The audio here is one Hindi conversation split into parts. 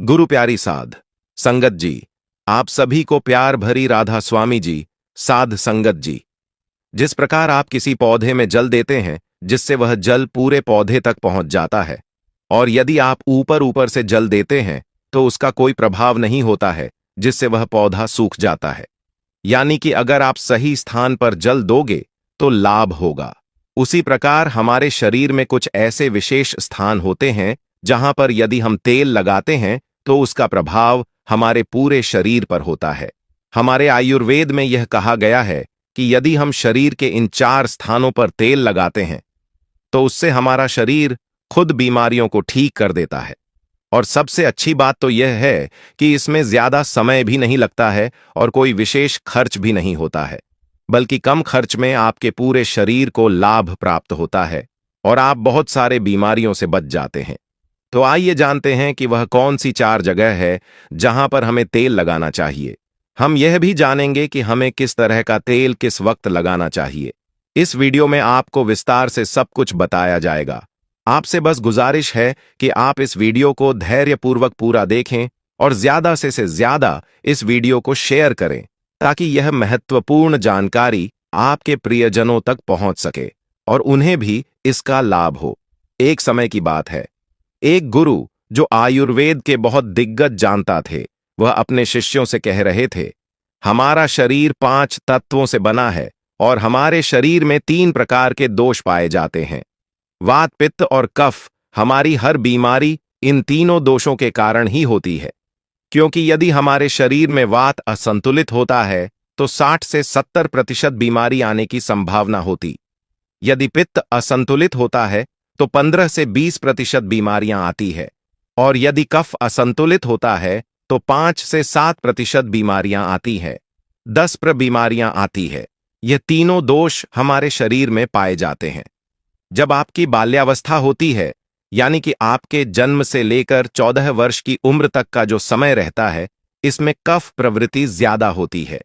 गुरु प्यारी साध संगत जी, आप सभी को प्यार भरी राधा स्वामी जी। साध संगत जी, जिस प्रकार आप किसी पौधे में जल देते हैं जिससे वह जल पूरे पौधे तक पहुंच जाता है, और यदि आप ऊपर ऊपर से जल देते हैं तो उसका कोई प्रभाव नहीं होता है, जिससे वह पौधा सूख जाता है। यानी कि अगर आप सही स्थान पर जल दोगे तो लाभ होगा। उसी प्रकार हमारे शरीर में कुछ ऐसे विशेष स्थान होते हैं जहां पर यदि हम तेल लगाते हैं तो उसका प्रभाव हमारे पूरे शरीर पर होता है। हमारे आयुर्वेद में यह कहा गया है कि यदि हम शरीर के इन 4 स्थानों पर तेल लगाते हैं तो उससे हमारा शरीर खुद बीमारियों को ठीक कर देता है। और सबसे अच्छी बात तो यह है कि इसमें ज्यादा समय भी नहीं लगता है और कोई विशेष खर्च भी नहीं होता है, बल्कि कम खर्च में आपके पूरे शरीर को लाभ प्राप्त होता है और आप बहुत सारे बीमारियों से बच जाते हैं। तो आइए जानते हैं कि वह कौन सी 4 जगह है जहां पर हमें तेल लगाना चाहिए। हम यह भी जानेंगे कि हमें किस तरह का तेल किस वक्त लगाना चाहिए। इस वीडियो में आपको विस्तार से सब कुछ बताया जाएगा। आपसे बस गुजारिश है कि आप इस वीडियो को धैर्यपूर्वक पूरा देखें और ज्यादा से ज्यादा इस वीडियो को शेयर करें ताकि यह महत्वपूर्ण जानकारी आपके प्रियजनों तक पहुंच सके और उन्हें भी इसका लाभ हो। एक समय की बात है, एक गुरु जो आयुर्वेद के बहुत दिग्गज जानता थे, वह अपने शिष्यों से कह रहे थे, हमारा शरीर 5 तत्वों से बना है और हमारे शरीर में 3 प्रकार के दोष पाए जाते हैं। वात, पित्त और कफ। हमारी हर बीमारी इन तीनों दोषों के कारण ही होती है, क्योंकि यदि हमारे शरीर में वात असंतुलित होता है तो 60 से 70% बीमारी आने की संभावना होती। यदि पित्त असंतुलित होता है तो 15 से 20% बीमारियां आती है, और यदि कफ असंतुलित होता है तो 5 से 7% बीमारियां आती है, 10% बीमारियां आती है। यह तीनों दोष हमारे शरीर में पाए जाते हैं। जब आपकी बाल्यावस्था होती है, यानी कि आपके जन्म से लेकर 14 वर्ष की उम्र तक का जो समय रहता है, इसमें कफ प्रवृत्ति ज्यादा होती है।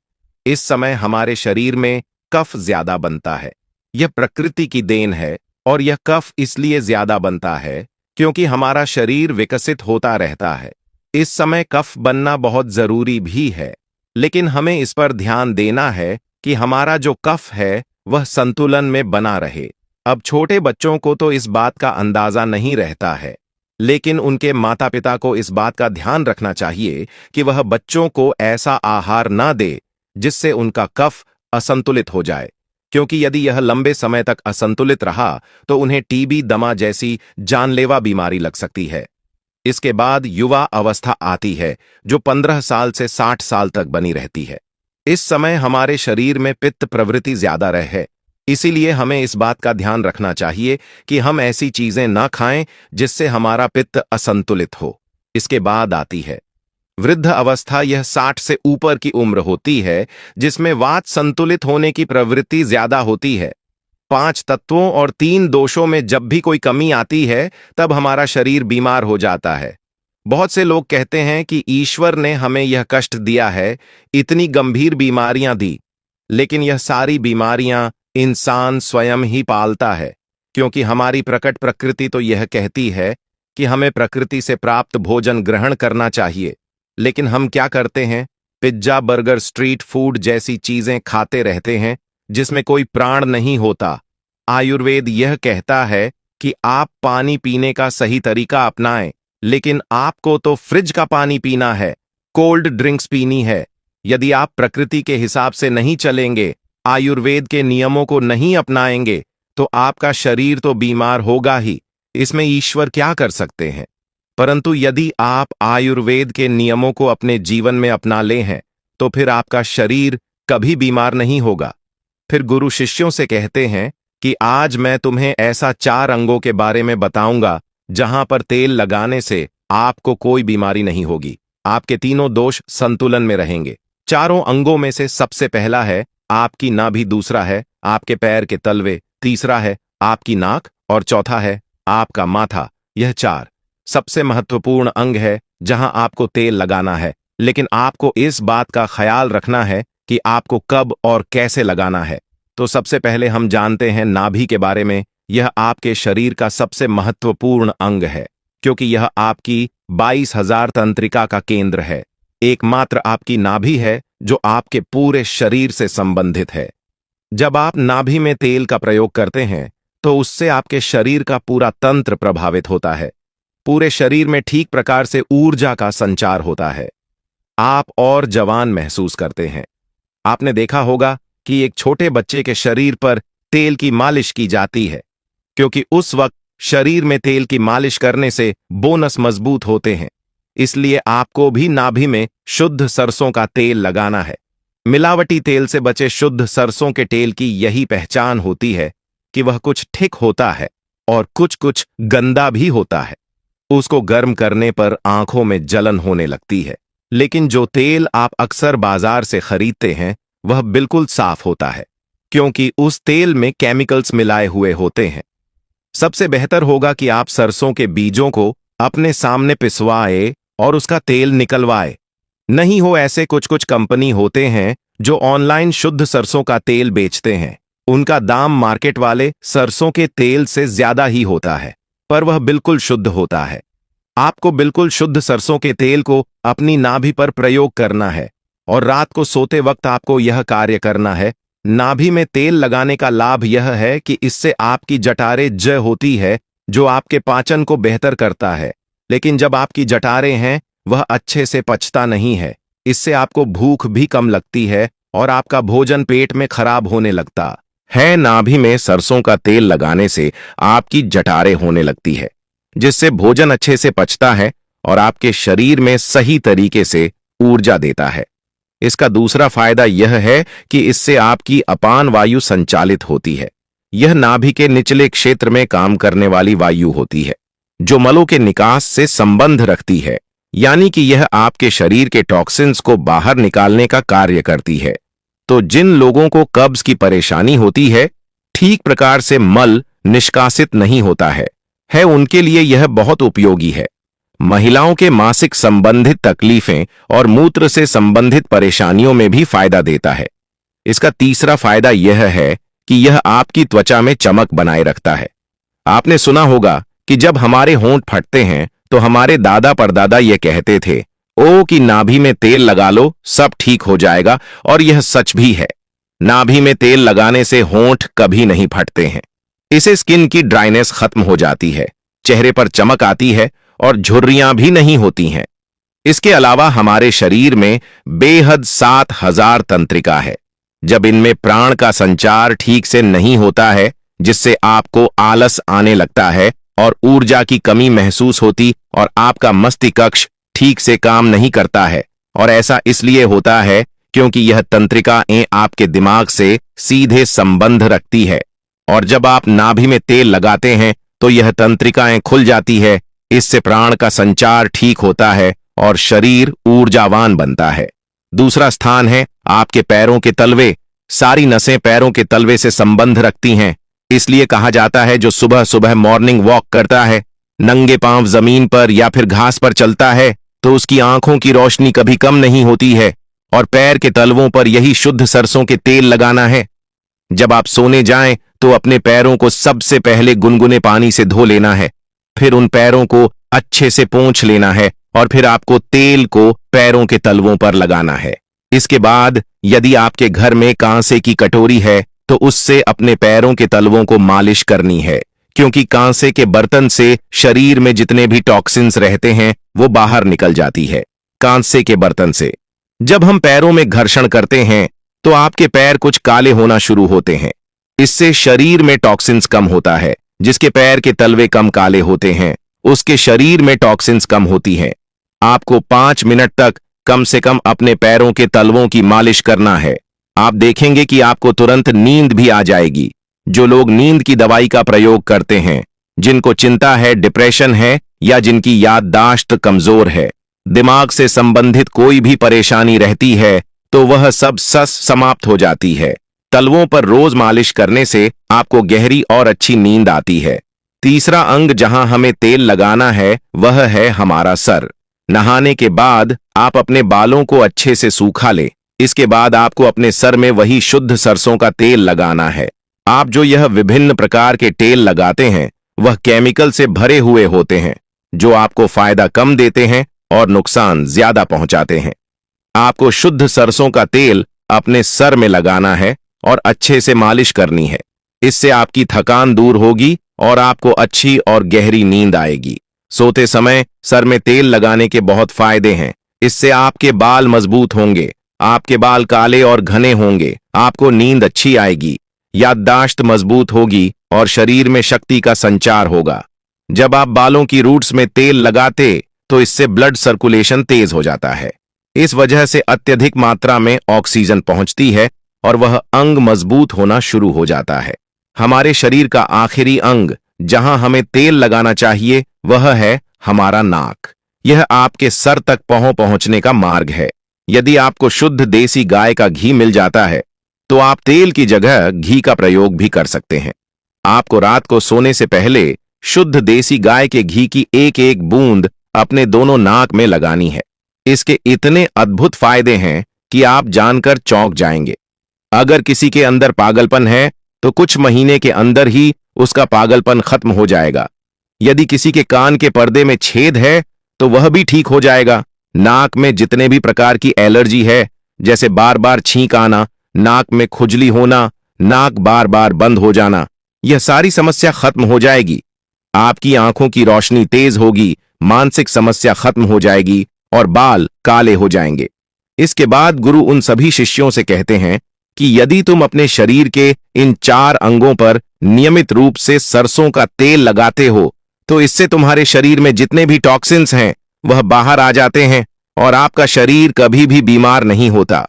इस समय हमारे शरीर में कफ ज्यादा बनता है। यह प्रकृति की देन है और यह कफ इसलिए ज्यादा बनता है क्योंकि हमारा शरीर विकसित होता रहता है। इस समय कफ बनना बहुत जरूरी भी है, लेकिन हमें इस पर ध्यान देना है कि हमारा जो कफ है वह संतुलन में बना रहे। अब छोटे बच्चों को तो इस बात का अंदाजा नहीं रहता है, लेकिन उनके माता पिता को इस बात का ध्यान रखना चाहिए कि वह बच्चों को ऐसा आहार न दे जिससे उनका कफ असंतुलित हो जाए, क्योंकि यदि यह लंबे समय तक असंतुलित रहा तो उन्हें टीबी, दमा जैसी जानलेवा बीमारी लग सकती है। इसके बाद युवा अवस्था आती है जो 15 साल से 60 साल तक बनी रहती है। इस समय हमारे शरीर में पित्त प्रवृत्ति ज्यादा रहे, इसीलिए हमें इस बात का ध्यान रखना चाहिए कि हम ऐसी चीजें ना खाएं जिससे हमारा पित्त असंतुलित हो। इसके बाद आती है वृद्ध अवस्था। यह 60 से ऊपर की उम्र होती है जिसमें वात संतुलित होने की प्रवृत्ति ज्यादा होती है। 5 तत्वों और 3 दोषों में जब भी कोई कमी आती है तब हमारा शरीर बीमार हो जाता है। बहुत से लोग कहते हैं कि ईश्वर ने हमें यह कष्ट दिया है, इतनी गंभीर बीमारियां दी, लेकिन यह सारी बीमारियां इंसान स्वयं ही पालता है, क्योंकि हमारी प्रकट प्रकृति तो यह कहती है कि हमें प्रकृति से प्राप्त भोजन ग्रहण करना चाहिए। लेकिन हम क्या करते हैं? पिज्जा, बर्गर, स्ट्रीट फूड जैसी चीजें खाते रहते हैं जिसमें कोई प्राण नहीं होता। आयुर्वेद यह कहता है कि आप पानी पीने का सही तरीका अपनाएं, लेकिन आपको तो फ्रिज का पानी पीना है, कोल्ड ड्रिंक्स पीनी है। यदि आप प्रकृति के हिसाब से नहीं चलेंगे, आयुर्वेद के नियमों को नहीं अपनाएंगे, तो आपका शरीर तो बीमार होगा ही। इसमें ईश्वर क्या कर सकते हैं? परंतु यदि आप आयुर्वेद के नियमों को अपने जीवन में अपना ले हैं तो फिर आपका शरीर कभी बीमार नहीं होगा। फिर गुरु शिष्यों से कहते हैं कि आज मैं तुम्हें ऐसा 4 अंगों के बारे में बताऊंगा जहां पर तेल लगाने से आपको कोई बीमारी नहीं होगी, आपके तीनों दोष संतुलन में रहेंगे। 4 अंगों में से सबसे पहला है आपकी नाभि, दूसरा है आपके पैर के तलवे, तीसरा है आपकी नाक और चौथा है आपका माथा। यह 4 सबसे महत्वपूर्ण अंग है जहां आपको तेल लगाना है, लेकिन आपको इस बात का ख्याल रखना है कि आपको कब और कैसे लगाना है। तो सबसे पहले हम जानते हैं नाभि के बारे में। यह आपके शरीर का सबसे महत्वपूर्ण अंग है। क्योंकि यह आपकी 22,000 तंत्रिका का केंद्र है। एकमात्र आपकी नाभि है जो आपके पूरे शरीर से संबंधित है। जब आप नाभि में तेल का प्रयोग करते हैं तो उससे आपके शरीर का पूरा तंत्र प्रभावित होता है। पूरे शरीर में ठीक प्रकार से ऊर्जा का संचार होता है। आप और जवान महसूस करते हैं। आपने देखा होगा कि एक छोटे बच्चे के शरीर पर तेल की मालिश की जाती है, क्योंकि उस वक्त शरीर में तेल की मालिश करने से बोनस मजबूत होते हैं। इसलिए आपको भी नाभि में शुद्ध सरसों का तेल लगाना है। मिलावटी तेल से बचे शुद्ध सरसों के तेल की यही पहचान होती है कि वह कुछ ठीक होता है और कुछ कुछ गंदा भी होता है। उसको गर्म करने पर आंखों में जलन होने लगती है, लेकिन जो तेल आप अक्सर बाजार से खरीदते हैं वह बिल्कुल साफ होता है, क्योंकि उस तेल में केमिकल्स मिलाए हुए होते हैं। सबसे बेहतर होगा कि आप सरसों के बीजों को अपने सामने पिसवाए और उसका तेल निकलवाए। नहीं हो ऐसे कुछ कुछ कंपनी होते हैं जो ऑनलाइन शुद्ध सरसों का तेल बेचते हैं। उनका दाम मार्केट वाले सरसों के तेल से ज्यादा ही होता है, पर वह बिल्कुल शुद्ध होता है। आपको बिल्कुल शुद्ध सरसों के तेल को अपनी नाभि पर प्रयोग करना है और रात को सोते वक्त आपको यह कार्य करना है। नाभि में तेल लगाने का लाभ यह है कि इससे आपकी जठारें ज होती है, जो आपके पाचन को बेहतर करता है। लेकिन जब आपकी जठारें हैं वह अच्छे से पचता नहीं है। इससे आपको भूख भी कम लगती है और आपका भोजन पेट में खराब होने लगता है। नाभि में सरसों का तेल लगाने से आपकी जठारें होने लगती है, जिससे भोजन अच्छे से पचता है और आपके शरीर में सही तरीके से ऊर्जा देता है। इसका दूसरा फायदा यह है कि इससे आपकी अपान वायु संचालित होती है। यह नाभि के निचले क्षेत्र में काम करने वाली वायु होती है, जो मलों के निकास से संबंध रखती है, यानी कि यह आपके शरीर के टॉक्सिन्स को बाहर निकालने का कार्य करती है। तो जिन लोगों को कब्ज की परेशानी होती है, ठीक प्रकार से मल निष्कासित नहीं होता है उनके लिए यह बहुत उपयोगी है। महिलाओं के मासिक संबंधित तकलीफें और मूत्र से संबंधित परेशानियों में भी फायदा देता है। इसका तीसरा फायदा यह है कि यह आपकी त्वचा में चमक बनाए रखता है। आपने सुना होगा कि जब हमारे होंठ फटते हैं तो हमारे दादा परदादा ये कहते थे, ओ कि नाभि में तेल लगा लो, सब ठीक हो जाएगा। और यह सच भी है। नाभि में तेल लगाने से होंठ कभी नहीं फटते हैं। इससे स्किन की ड्राइनेस खत्म हो जाती है, चेहरे पर चमक आती है और झुर्रियां भी नहीं होती हैं। इसके अलावा हमारे शरीर में बेहद 7,000 तंत्रिका है। जब इनमें प्राण का संचार ठीक से नहीं होता है, जिससे आपको आलस आने लगता है और ऊर्जा की कमी महसूस होती और आपका मस्तिष्क ठीक से काम नहीं करता है। और ऐसा इसलिए होता है क्योंकि यह तंत्रिकाएं आपके दिमाग से सीधे संबंध रखती है। और जब आप नाभि में तेल लगाते हैं तो यह तंत्रिकाएं खुल जाती है। इससे प्राण का संचार ठीक होता है और शरीर ऊर्जावान बनता है। दूसरा स्थान है आपके पैरों के तलवे। सारी नसें पैरों के तलवे से संबंध रखती हैं। इसलिए कहा जाता है जो सुबह सुबह मॉर्निंग वॉक करता है, नंगे पांव जमीन पर या फिर घास पर चलता है, तो उसकी आंखों की रोशनी कभी कम नहीं होती है। और पैर के तलवों पर यही शुद्ध सरसों के तेल लगाना है। जब आप सोने जाएं तो अपने पैरों को सबसे पहले गुनगुने पानी से धो लेना है, फिर उन पैरों को अच्छे से पोंछ लेना है और फिर आपको तेल को पैरों के तलवों पर लगाना है। इसके बाद यदि आपके घर में कांसे की कटोरी है तो उससे अपने पैरों के तलवों को मालिश करनी है, क्योंकि कांसे के बर्तन से शरीर में जितने भी टॉक्सिन्स रहते हैं वो बाहर निकल जाती है। कांसे के बर्तन से जब हम पैरों में घर्षण करते हैं तो आपके पैर कुछ काले होना शुरू होते हैं। इससे शरीर में टॉक्सिन्स कम होता है। जिसके पैर के तलवे कम काले होते हैं उसके शरीर में टॉक्सिन्स कम होती हैं। आपको 5 मिनट तक कम से कम अपने पैरों के तलवों की मालिश करना है। आप देखेंगे कि आपको तुरंत नींद भी आ जाएगी। जो लोग नींद की दवाई का प्रयोग करते हैं, जिनको चिंता है, डिप्रेशन है या जिनकी याददाश्त कमजोर है, दिमाग से संबंधित कोई भी परेशानी रहती है, तो वह सब समाप्त हो जाती है। तलवों पर रोज मालिश करने से आपको गहरी और अच्छी नींद आती है। तीसरा अंग जहां हमें तेल लगाना है वह है हमारा सर। नहाने के बाद आप अपने बालों को अच्छे से सूखा लें। इसके बाद आपको अपने सर में वही शुद्ध सरसों का तेल लगाना है। आप जो यह विभिन्न प्रकार के तेल लगाते हैं वह केमिकल से भरे हुए होते हैं। जो आपको फायदा कम देते हैं और नुकसान ज्यादा पहुंचाते हैं। आपको शुद्ध सरसों का तेल अपने सर में लगाना है और अच्छे से मालिश करनी है। इससे आपकी थकान दूर होगी और आपको अच्छी और गहरी नींद आएगी। सोते समय सर में तेल लगाने के बहुत फायदे हैं। इससे आपके बाल मजबूत होंगे, आपके बाल काले और घने होंगे, आपको नींद अच्छी आएगी, याददाश्त मजबूत होगी और शरीर में शक्ति का संचार होगा। जब आप बालों की रूट्स में तेल लगाते तो इससे ब्लड सर्कुलेशन तेज हो जाता है। इस वजह से अत्यधिक मात्रा में ऑक्सीजन पहुंचती है और वह अंग मजबूत होना शुरू हो जाता है। हमारे शरीर का आखिरी अंग जहां हमें तेल लगाना चाहिए वह है हमारा नाक। यह आपके सर तक पहुंचने का मार्ग है। यदि आपको शुद्ध देसी गाय का घी मिल जाता है तो आप तेल की जगह घी का प्रयोग भी कर सकते हैं। आपको रात को सोने से पहले शुद्ध देसी गाय के घी की एक एक बूंद अपने दोनों नाक में लगानी है। इसके इतने अद्भुत फायदे हैं कि आप जानकर चौंक जाएंगे। अगर किसी के अंदर पागलपन है तो कुछ महीने के अंदर ही उसका पागलपन खत्म हो जाएगा। यदि किसी के कान के पर्दे में छेद है तो वह भी ठीक हो जाएगा। नाक में जितने भी प्रकार की एलर्जी है, जैसे बार बार छींक आना, नाक में खुजली होना, नाक बार बार बंद हो जाना, यह सारी समस्या खत्म हो जाएगी। आपकी आंखों की रोशनी तेज होगी, मानसिक समस्या खत्म हो जाएगी और बाल काले हो जाएंगे। इसके बाद गुरु उन सभी शिष्यों से कहते हैं कि यदि तुम अपने शरीर के इन 4 अंगों पर नियमित रूप से सरसों का तेल लगाते हो तो इससे तुम्हारे शरीर में जितने भी टॉक्सिन्स हैं वह बाहर आ जाते हैं और आपका शरीर कभी भी बीमार नहीं होता।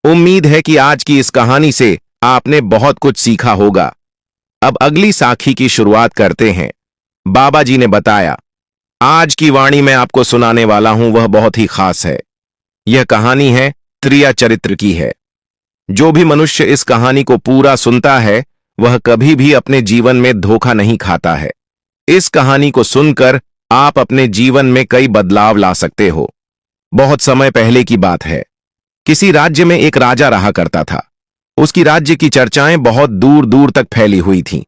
उम्मीद है कि आज की इस कहानी से आपने बहुत कुछ सीखा होगा। अब अगली साखी की शुरुआत करते हैं। बाबा जी ने बताया, आज की वाणी मैं आपको सुनाने वाला हूं वह बहुत ही खास है। यह कहानी है त्रिया चरित्र की है। जो भी मनुष्य इस कहानी को पूरा सुनता है वह कभी भी अपने जीवन में धोखा नहीं खाता है। इस कहानी को सुनकर आप अपने जीवन में कई बदलाव ला सकते हो। बहुत समय पहले की बात है। किसी राज्य में एक राजा रहा करता था। उसकी राज्य की चर्चाएं बहुत दूर दूर तक फैली हुई थीं।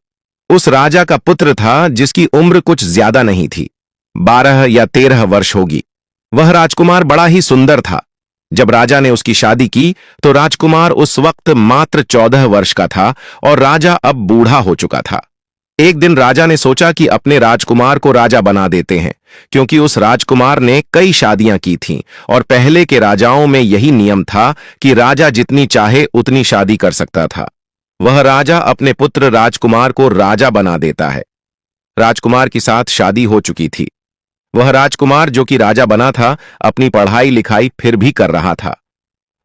उस राजा का पुत्र था जिसकी उम्र कुछ ज्यादा नहीं थी, 12 या 13 वर्ष होगी। वह राजकुमार बड़ा ही सुंदर था। जब राजा ने उसकी शादी की तो राजकुमार उस वक्त मात्र 14 वर्ष का था और राजा अब बूढ़ा हो चुका था। एक दिन राजा ने सोचा कि अपने राजकुमार को राजा बना देते हैं, क्योंकि उस राजकुमार ने कई शादियां की थीं और पहले के राजाओं में यही नियम था कि राजा जितनी चाहे उतनी शादी कर सकता था। वह राजा अपने पुत्र राजकुमार को राजा बना देता है। राजकुमार के साथ शादी हो चुकी थी। वह राजकुमार जो कि राजा बना था अपनी पढ़ाई लिखाई फिर भी कर रहा था।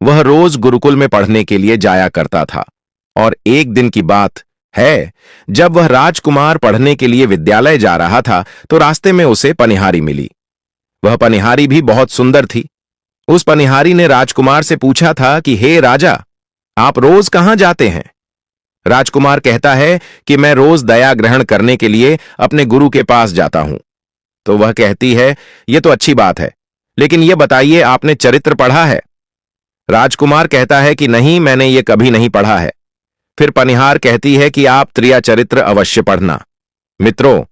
वह रोज गुरुकुल में पढ़ने के लिए जाया करता था और एक दिन की बात है, जब वह राजकुमार पढ़ने के लिए विद्यालय जा रहा था तो रास्ते में उसे पनिहारी मिली। वह पनिहारी भी बहुत सुंदर थी। उस पनिहारी ने राजकुमार से पूछा था कि हे राजा, आप रोज कहां जाते हैं? राजकुमार कहता है कि मैं रोज दया ग्रहण करने के लिए अपने गुरु के पास जाता हूं। तो वह कहती है, यह तो अच्छी बात है, लेकिन यह बताइए आपने चरित्र पढ़ा है? राजकुमार कहता है कि नहीं, मैंने ये कभी नहीं पढ़ा है। फिर पनिहार कहती है कि आप त्रिया चरित्र अवश्य पढ़ना। मित्रों,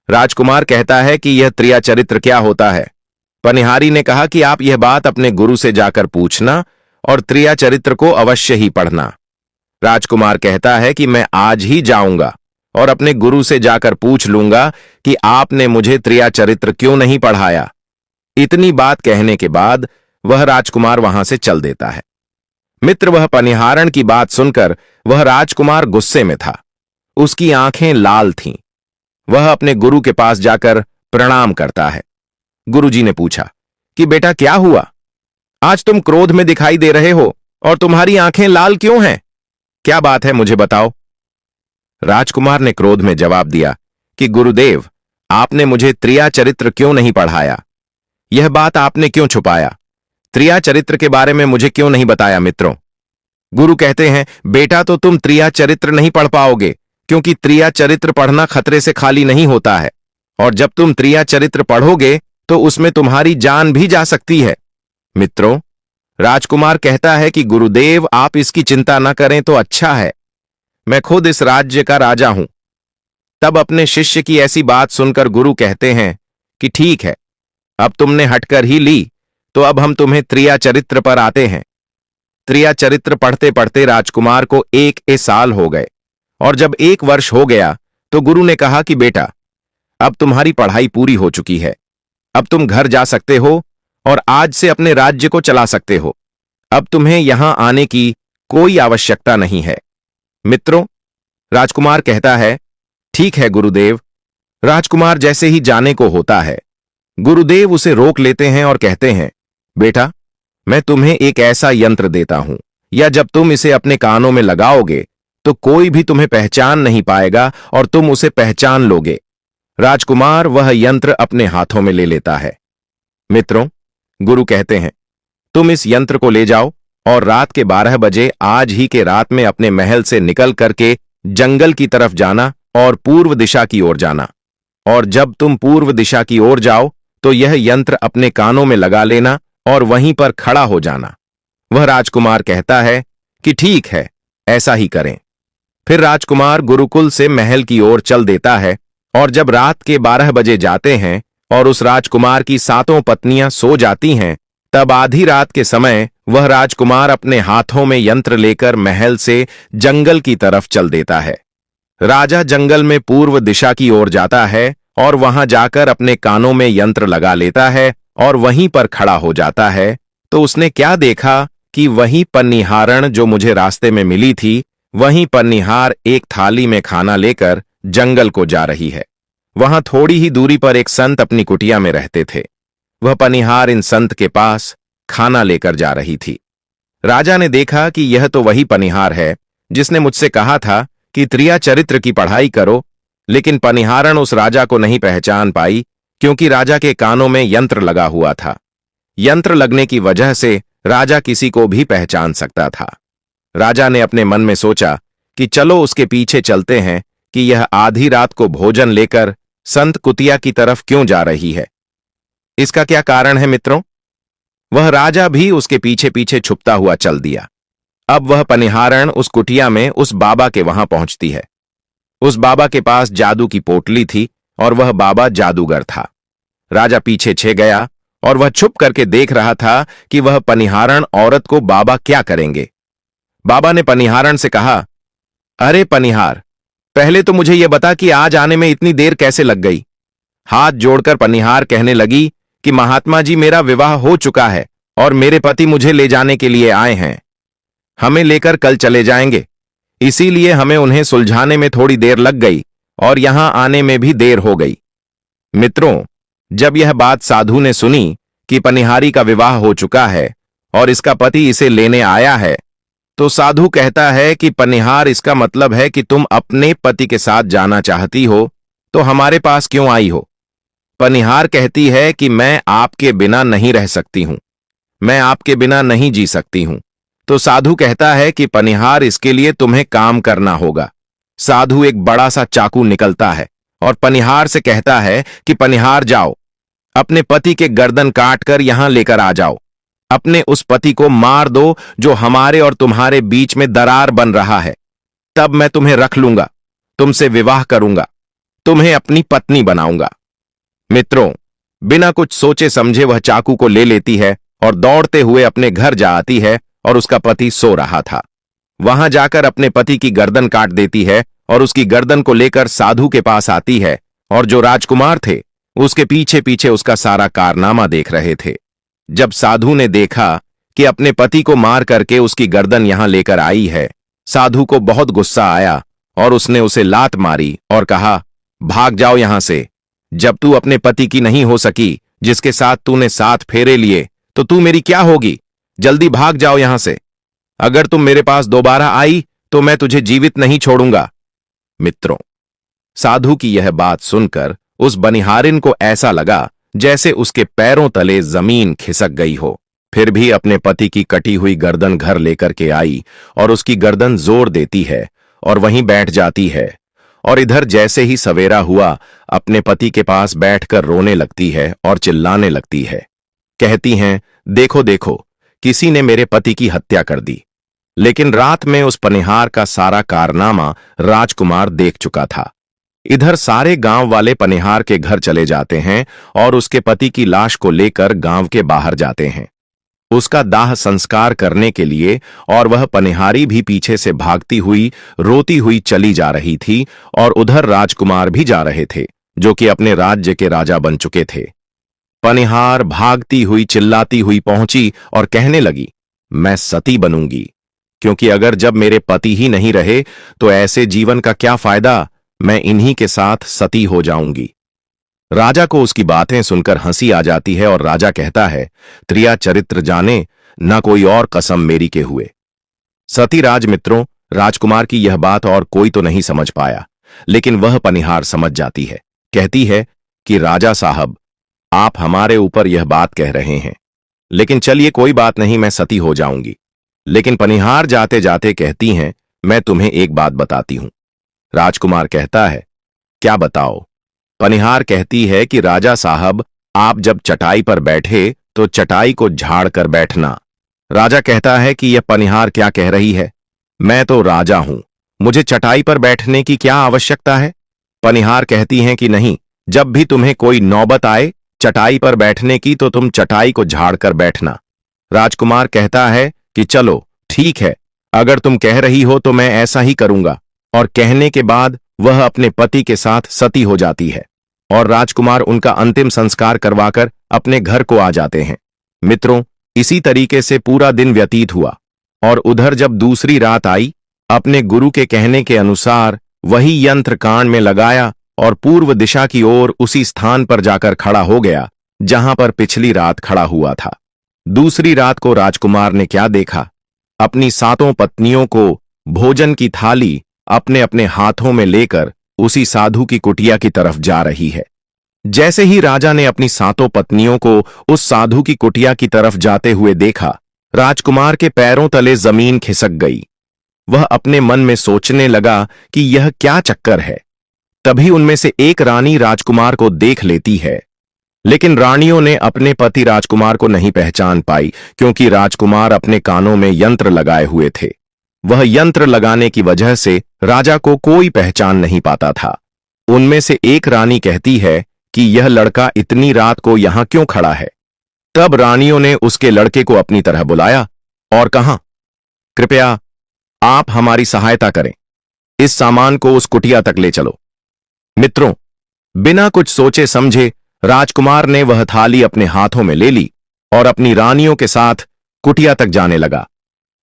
राजकुमार कहता है कि यह त्रिया चरित्र क्या होता है? पनिहारी ने कहा कि आप यह बात अपने गुरु से जाकर पूछना और त्रिया चरित्र को अवश्य ही पढ़ना। राजकुमार कहता है कि मैं आज ही जाऊंगा और अपने गुरु से जाकर पूछ लूंगा कि आपने मुझे त्रिया चरित्र क्यों नहीं पढ़ाया। इतनी बात कहने के बाद वह राजकुमार वहां से चल देता है। मित्र, वह पनिहारण की बात सुनकर वह राजकुमार गुस्से में था। उसकी आंखें लाल थीं। वह अपने गुरु के पास जाकर प्रणाम करता है। गुरुजी ने पूछा कि बेटा क्या हुआ? आज तुम क्रोध में दिखाई दे रहे हो और तुम्हारी आंखें लाल क्यों हैं? क्या बात है, मुझे बताओ। राजकुमार ने क्रोध में जवाब दिया कि गुरुदेव, आपने मुझे त्रिया चरित्र क्यों नहीं पढ़ाया? यह बात आपने क्यों छुपाया? त्रिया चरित्र के बारे में मुझे क्यों नहीं बताया? मित्रों, गुरु कहते हैं, बेटा तो तुम त्रिया चरित्र नहीं पढ़ पाओगे, क्योंकि त्रिया चरित्र पढ़ना खतरे से खाली नहीं होता है, और जब तुम त्रिया चरित्र पढ़ोगे तो उसमें तुम्हारी जान भी जा सकती है। मित्रों, राजकुमार कहता है कि गुरुदेव, आप इसकी चिंता न करें तो अच्छा है, मैं खुद इस राज्य का राजा हूं। तब अपने शिष्य की ऐसी बात सुनकर गुरु कहते हैं कि ठीक है, अब तुमने हटकर ही ली, तो अब हम तुम्हें त्रिया चरित्र पर आते हैं। त्रिया चरित्र पढ़ते पढ़ते राजकुमार को 1 साल हो गए, और जब 1 वर्ष हो गया तो गुरु ने कहा कि बेटा, अब तुम्हारी पढ़ाई पूरी हो चुकी है, अब तुम घर जा सकते हो और आज से अपने राज्य को चला सकते हो। अब तुम्हें यहां आने की कोई आवश्यकता नहीं है। मित्रों, राजकुमार कहता है, ठीक है गुरुदेव। राजकुमार जैसे ही जाने को होता है, गुरुदेव उसे रोक लेते हैं और कहते हैं, बेटा, मैं तुम्हें एक ऐसा यंत्र देता हूं, या जब तुम इसे अपने कानों में लगाओगे तो कोई भी तुम्हें पहचान नहीं पाएगा और तुम उसे पहचान लोगे। राजकुमार वह यंत्र अपने हाथों में ले लेता है। मित्रों, गुरु कहते हैं, तुम इस यंत्र को ले जाओ और रात के 12 बजे आज ही के रात में अपने महल से निकल करके जंगल की तरफ जाना और पूर्व दिशा की ओर जाना। और जब तुम पूर्व दिशा की ओर जाओ तो यह यंत्र अपने कानों में लगा लेना और वहीं पर खड़ा हो जाना। वह राजकुमार कहता है कि ठीक है, ऐसा ही करें। फिर राजकुमार गुरुकुल से महल की ओर चल देता है, और जब रात के 12 बजे जाते हैं और उस राजकुमार की 7 पत्नियां सो जाती हैं, तब आधी रात के समय वह राजकुमार अपने हाथों में यंत्र लेकर महल से जंगल की तरफ चल देता है। राजा जंगल में पूर्व दिशा की ओर जाता है और वहां जाकर अपने कानों में यंत्र लगा लेता है और वहीं पर खड़ा हो जाता है। तो उसने क्या देखा कि वही पन्नीहारण जो मुझे रास्ते में मिली थी, वहीं पन्नीहार एक थाली में खाना लेकर जंगल को जा रही है। वहां थोड़ी ही दूरी पर एक संत अपनी कुटिया में रहते थे। वह पनिहार इन संत के पास खाना लेकर जा रही थी। राजा ने देखा कि यह तो वही पनिहार है जिसने मुझसे कहा था कि त्रिया चरित्र की पढ़ाई करो, लेकिन पनिहारन उस राजा को नहीं पहचान पाई क्योंकि राजा के कानों में यंत्र लगा हुआ था। यंत्र लगने की वजह से राजा किसी को भी पहचान सकता था। राजा ने अपने मन में सोचा कि चलो उसके पीछे चलते हैं कि यह आधी रात को भोजन लेकर संत कुतिया की तरफ क्यों जा रही है। इसका क्या कारण है मित्रों? वह राजा भी उसके पीछे पीछे छुपता हुआ चल दिया। अब वह पनिहारण उस कुटिया में उस बाबा के वहां पहुंचती है। उस बाबा के पास जादू की पोटली थी और वह बाबा जादूगर था। राजा पीछे छे गया और वह छुप करके देख रहा था कि वह पनिहारण औरत को बाबा क्या करेंगे। बाबा ने पनिहारण से कहा, अरे पनिहार, पहले तो मुझे यह बता कि आज आने में इतनी देर कैसे लग गई। हाथ जोड़कर पनिहार कहने लगी कि महात्मा जी, मेरा विवाह हो चुका है और मेरे पति मुझे ले जाने के लिए आए हैं। हमें लेकर कल चले जाएंगे, इसीलिए हमें उन्हें सुलझाने में थोड़ी देर लग गई और यहां आने में भी देर हो गई। मित्रों, जब यह बात साधु ने सुनी कि पनिहारी का विवाह हो चुका है और इसका पति इसे लेने आया है, तो साधु कहता है कि पनिहार, इसका मतलब है कि तुम अपने पति के साथ जाना चाहती हो, तो हमारे पास क्यों आई हो? पनिहार कहती है कि मैं आपके बिना नहीं रह सकती हूं, मैं आपके बिना नहीं जी सकती हूं। तो साधु कहता है कि पनिहार, इसके लिए तुम्हें काम करना होगा। साधु एक बड़ा सा चाकू निकलता है और पनिहार से कहता है कि पनिहार, जाओ, अपने पति के गर्दन काटकर यहां लेकर आ जाओ। अपने उस पति को मार दो जो हमारे और तुम्हारे बीच में दरार बन रहा है। तब मैं तुम्हें रख लूंगा, तुमसे विवाह करूंगा, तुम्हें अपनी पत्नी बनाऊंगा। मित्रों, बिना कुछ सोचे समझे वह चाकू को ले लेती है और दौड़ते हुए अपने घर जा आती है और उसका पति सो रहा था। वहां जाकर अपने पति की गर्दन काट देती है और उसकी गर्दन को लेकर साधु के पास आती है, और जो राजकुमार थे उसके पीछे पीछे उसका सारा कारनामा देख रहे थे। जब साधु ने देखा कि अपने पति को मार करके उसकी गर्दन यहां लेकर आई है, साधु को बहुत गुस्सा आया और उसने उसे लात मारी और कहा, भाग जाओ यहां से। जब तू अपने पति की नहीं हो सकी जिसके साथ तूने 7 फेरे लिए, तो तू मेरी क्या होगी? जल्दी भाग जाओ यहां से। अगर तुम मेरे पास दोबारा आई तो मैं तुझे जीवित नहीं छोड़ूंगा। मित्रों, साधु की यह बात सुनकर उस बनिहारिन को ऐसा लगा जैसे उसके पैरों तले जमीन खिसक गई हो। फिर भी अपने पति की कटी हुई गर्दन घर लेकर के आई और उसकी गर्दन जोर देती है और वहीं बैठ जाती है, और इधर जैसे ही सवेरा हुआ अपने पति के पास बैठकर रोने लगती है और चिल्लाने लगती है। कहती हैं, देखो देखो, किसी ने मेरे पति की हत्या कर दी। लेकिन रात में उस पनिहार का सारा कारनामा राजकुमार देख चुका था। इधर सारे गांव वाले पनिहार के घर चले जाते हैं और उसके पति की लाश को लेकर गांव के बाहर जाते हैं उसका दाह संस्कार करने के लिए। और वह पनिहारी भी पीछे से भागती हुई रोती हुई चली जा रही थी और उधर राजकुमार भी जा रहे थे जो कि अपने राज्य के राजा बन चुके थे। पनिहार भागती हुई चिल्लाती हुई पहुंची और कहने लगी, मैं सती बनूंगी, क्योंकि अगर जब मेरे पति ही नहीं रहे तो ऐसे जीवन का क्या फायदा, मैं इन्हीं के साथ सती हो जाऊंगी। राजा को उसकी बातें सुनकर हंसी आ जाती है और राजा कहता है, त्रिया चरित्र जाने न कोई और कसम मेरी के हुए। सती राजमित्रों, राजकुमार की यह बात और कोई तो नहीं समझ पाया, लेकिन वह पनिहार समझ जाती है। कहती है कि राजा साहब, आप हमारे ऊपर यह बात कह रहे हैं, लेकिन चलिए कोई बात नहीं, मैं सती हो जाऊंगी। लेकिन पनिहार जाते जाते कहती हैं, मैं तुम्हें एक बात बताती हूं। राजकुमार कहता है, क्या बताओ? पनिहार कहती है कि राजा साहब, आप जब चटाई पर बैठे तो चटाई को झाड़ कर बैठना। राजा कहता है कि यह पनिहार क्या कह रही है, मैं तो राजा हूं, मुझे चटाई पर बैठने की क्या आवश्यकता है? पनिहार कहती हैं कि नहीं, जब भी तुम्हें कोई नौबत आए चटाई पर बैठने की तो तुम चटाई को झाड़ कर बैठना। राजकुमार कहता है कि चलो ठीक है, अगर तुम कह रही हो तो मैं ऐसा ही करूंगा। और कहने के बाद वह अपने पति के साथ सती हो जाती है और राजकुमार उनका अंतिम संस्कार करवाकर अपने घर को आ जाते हैं। मित्रों, इसी तरीके से पूरा दिन व्यतीत हुआ और उधर जब दूसरी रात आई, अपने गुरु के कहने के अनुसार वही यंत्र कान में लगाया और पूर्व दिशा की ओर उसी स्थान पर जाकर खड़ा हो गया जहां पर पिछली रात खड़ा हुआ था। दूसरी रात को राजकुमार ने क्या देखा? अपनी 7 पत्नियों को भोजन की थाली अपने अपने हाथों में लेकर उसी साधु की कुटिया की तरफ जा रही है। जैसे ही राजा ने अपनी 7 पत्नियों को उस साधु की कुटिया की तरफ जाते हुए देखा, राजकुमार के पैरों तले जमीन खिसक गई। वह अपने मन में सोचने लगा कि यह क्या चक्कर है। तभी उनमें से एक रानी राजकुमार को देख लेती है, लेकिन रानियों ने अपने पति राजकुमार को नहीं पहचान पाई, क्योंकि राजकुमार अपने कानों में यंत्र लगाए हुए थे। वह यंत्र लगाने की वजह से राजा को कोई पहचान नहीं पाता था। उनमें से एक रानी कहती है कि यह लड़का इतनी रात को यहां क्यों खड़ा है? तब रानियों ने उसके लड़के को अपनी तरह बुलाया और कहा, कृपया आप हमारी सहायता करें, इस सामान को उस कुटिया तक ले चलो। मित्रों, बिना कुछ सोचे समझे राजकुमार ने वह थाली अपने हाथों में ले ली और अपनी रानियों के साथ कुटिया तक जाने लगा।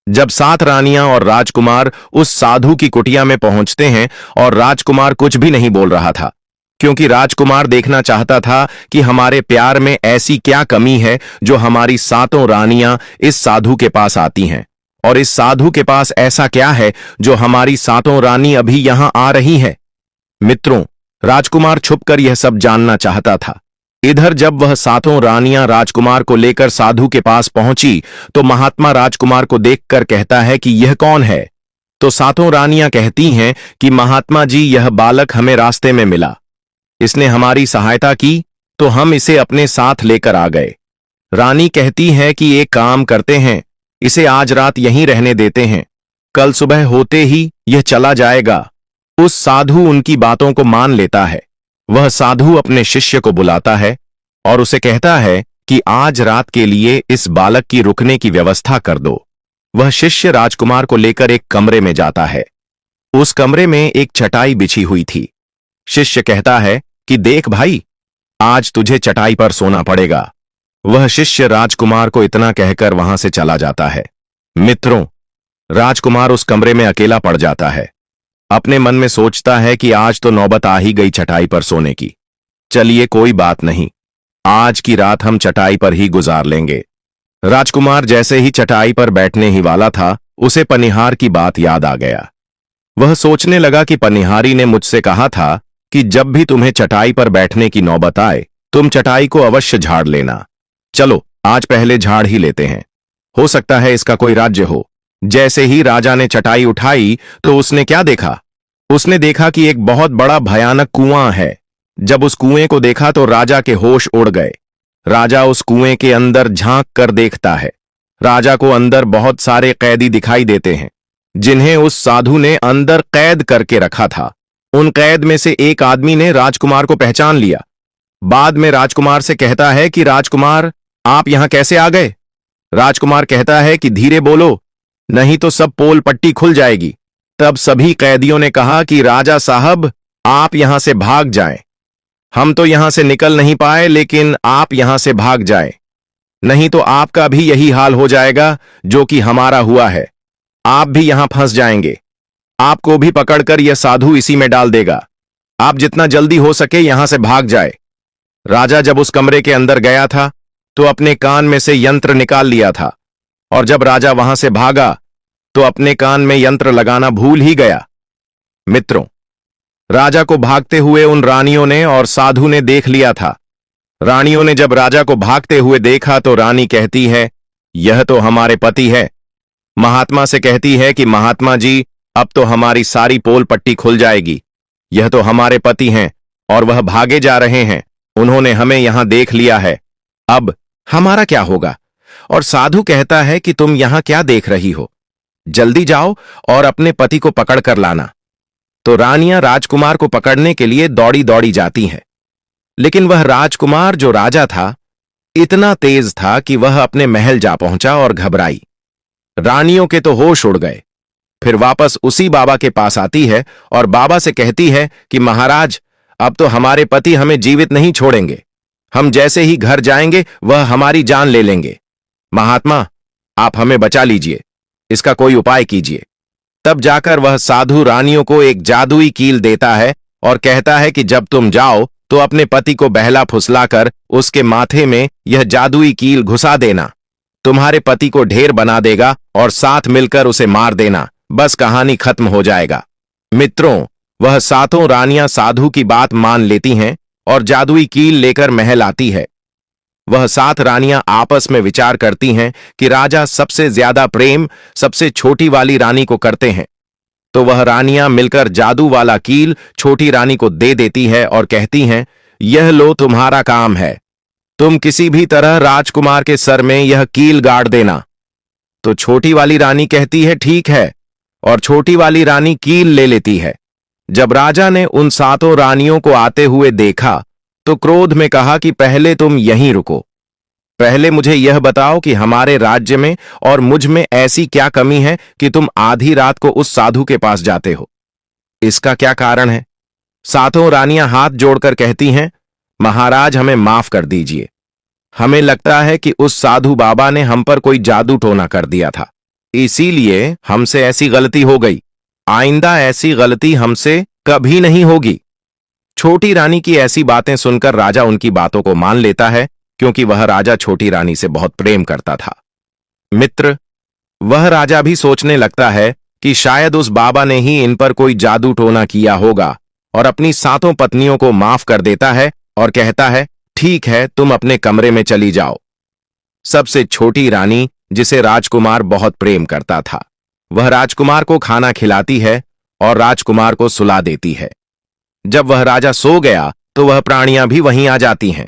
जब 7 रानियां और राजकुमार उस साधु की कुटिया में पहुंचते हैं और राजकुमार कुछ भी नहीं बोल रहा था, क्योंकि राजकुमार देखना चाहता था कि हमारे प्यार में ऐसी क्या कमी है जो हमारी 7 रानियां इस साधु के पास आती हैं, और इस साधु के पास ऐसा क्या है जो हमारी 7 रानी अभी यहां आ रही हैं। मित्रों, राजकुमार छुपकर यह सब जानना चाहता था। इधर जब वह 7 रानियां राजकुमार को लेकर साधु के पास पहुंची तो महात्मा राजकुमार को देखकर कहता है कि यह कौन है? तो 7 रानियां कहती हैं कि महात्मा जी, यह बालक हमें रास्ते में मिला, इसने हमारी सहायता की तो हम इसे अपने साथ लेकर आ गए। रानी कहती है कि एक काम करते हैं, इसे आज रात यहीं रहने देते हैं, कल सुबह होते ही यह चला जाएगा। उस साधु उनकी बातों को मान लेता है। वह साधु अपने शिष्य को बुलाता है और उसे कहता है कि आज रात के लिए इस बालक की रुकने की व्यवस्था कर दो। वह शिष्य राजकुमार को लेकर एक कमरे में जाता है। उस कमरे में एक चटाई बिछी हुई थी। शिष्य कहता है कि देख भाई, आज तुझे चटाई पर सोना पड़ेगा। वह शिष्य राजकुमार को इतना कहकर वहां से चला जाता है। मित्रों, राजकुमार उस कमरे में अकेला पड़ जाता है। अपने मन में सोचता है कि आज तो नौबत आ ही गई चटाई पर सोने की। चलिए कोई बात नहीं, आज की रात हम चटाई पर ही गुजार लेंगे। राजकुमार जैसे ही चटाई पर बैठने ही वाला था, उसे पनिहार की बात याद आ गया। वह सोचने लगा कि पनिहारी ने मुझसे कहा था कि जब भी तुम्हें चटाई पर बैठने की नौबत आए, तुम चटाई को अवश्य झाड़ लेना। चलो आज पहले झाड़ ही लेते हैं, हो सकता है इसका कोई राज्य हो। जैसे ही राजा ने चटाई उठाई तो उसने क्या देखा? उसने देखा कि एक बहुत बड़ा भयानक कुआं है। जब उस कुएं को देखा तो राजा के होश उड़ गए। राजा उस कुएं के अंदर झांक कर देखता है। राजा को अंदर बहुत सारे कैदी दिखाई देते हैं, जिन्हें उस साधु ने अंदर कैद करके रखा था। उन कैद में से एक आदमी ने राजकुमार को पहचान लिया। बाद में राजकुमार से कहता है कि राजकुमार, आप यहां कैसे आ गए? राजकुमार कहता है कि धीरे बोलो, नहीं तो सब पोल पट्टी खुल जाएगी। तब सभी कैदियों ने कहा कि राजा साहब, आप यहां से भाग जाएं। हम तो यहां से निकल नहीं पाए, लेकिन आप यहां से भाग जाएं, नहीं तो आपका भी यही हाल हो जाएगा जो कि हमारा हुआ है। आप भी यहां फंस जाएंगे। आपको भी पकड़कर यह साधु इसी में डाल देगा। आप जितना जल्दी हो सके यहां से भाग जाए। राजा जब उस कमरे के अंदर गया था तो अपने कान में से यंत्र निकाल लिया था, और जब राजा वहां से भागा तो अपने कान में यंत्र लगाना भूल ही गया। मित्रों, राजा को भागते हुए उन रानियों ने और साधु ने देख लिया था। रानियों ने जब राजा को भागते हुए देखा तो रानी कहती है, यह तो हमारे पति है। महात्मा से कहती है कि महात्मा जी, अब तो हमारी सारी पोल पट्टी खुल जाएगी। यह तो हमारे पति हैं और वह भागे जा रहे हैं। उन्होंने हमें यहां देख लिया है। अब हमारा क्या होगा? और साधु कहता है कि तुम यहां क्या देख रही हो? जल्दी जाओ और अपने पति को पकड़ कर लाना। तो रानियां राजकुमार को पकड़ने के लिए दौड़ी दौड़ी जाती हैं, लेकिन वह राजकुमार जो राजा था इतना तेज था कि वह अपने महल जा पहुंचा और घबराई। रानियों के तो होश उड़ गए। फिर वापस उसी बाबा के पास आती है और बाबा से कहती है कि महाराज, अब तो हमारे पति हमें जीवित नहीं छोड़ेंगे। हम जैसे ही घर जाएंगे वह हमारी जान ले लेंगे। महात्मा, आप हमें बचा लीजिए, इसका कोई उपाय कीजिए। तब जाकर वह साधु रानियों को एक जादुई कील देता है और कहता है कि जब तुम जाओ तो अपने पति को बहला फुसलाकर उसके माथे में यह जादुई कील घुसा देना। तुम्हारे पति को ढेर बना देगा और साथ मिलकर उसे मार देना। बस कहानी खत्म हो जाएगा। मित्रों, वह सातों रानियां साधु की बात मान लेती हैं और जादुई कील लेकर महल आती है। वह 7 रानियां आपस में विचार करती हैं कि राजा सबसे ज्यादा प्रेम सबसे छोटी वाली रानी को करते हैं। तो वह रानियां मिलकर जादू वाला कील छोटी रानी को दे देती है और कहती हैं, यह लो, तुम्हारा काम है। तुम किसी भी तरह राजकुमार के सर में यह कील गाड़ देना। तो छोटी वाली रानी कहती है, ठीक है, और छोटी वाली रानी कील ले लेती है। जब राजा ने उन 7 रानियों को आते हुए देखा तो क्रोध में कहा कि पहले तुम यहीं रुको। पहले मुझे यह बताओ कि हमारे राज्य में और मुझ में ऐसी क्या कमी है कि तुम आधी रात को उस साधु के पास जाते हो? इसका क्या कारण है? 7 रानियां हाथ जोड़कर कहती हैं, महाराज, हमें माफ कर दीजिए। हमें लगता है कि उस साधु बाबा ने हम पर कोई जादू टोना कर दिया था, इसीलिए हमसे ऐसी गलती हो गई। आइंदा ऐसी गलती हमसे कभी नहीं होगी। छोटी रानी की ऐसी बातें सुनकर राजा उनकी बातों को मान लेता है, क्योंकि वह राजा छोटी रानी से बहुत प्रेम करता था। मित्र, वह राजा भी सोचने लगता है कि शायद उस बाबा ने ही इन पर कोई जादू टोना किया होगा, और अपनी 7 पत्नियों को माफ कर देता है और कहता है, ठीक है, तुम अपने कमरे में चली जाओ। सबसे छोटी रानी, जिसे राजकुमार बहुत प्रेम करता था, वह राजकुमार को खाना खिलाती है और राजकुमार को सुला देती है। जब वह राजा सो गया तो वह प्राणियां भी वहीं आ जाती हैं।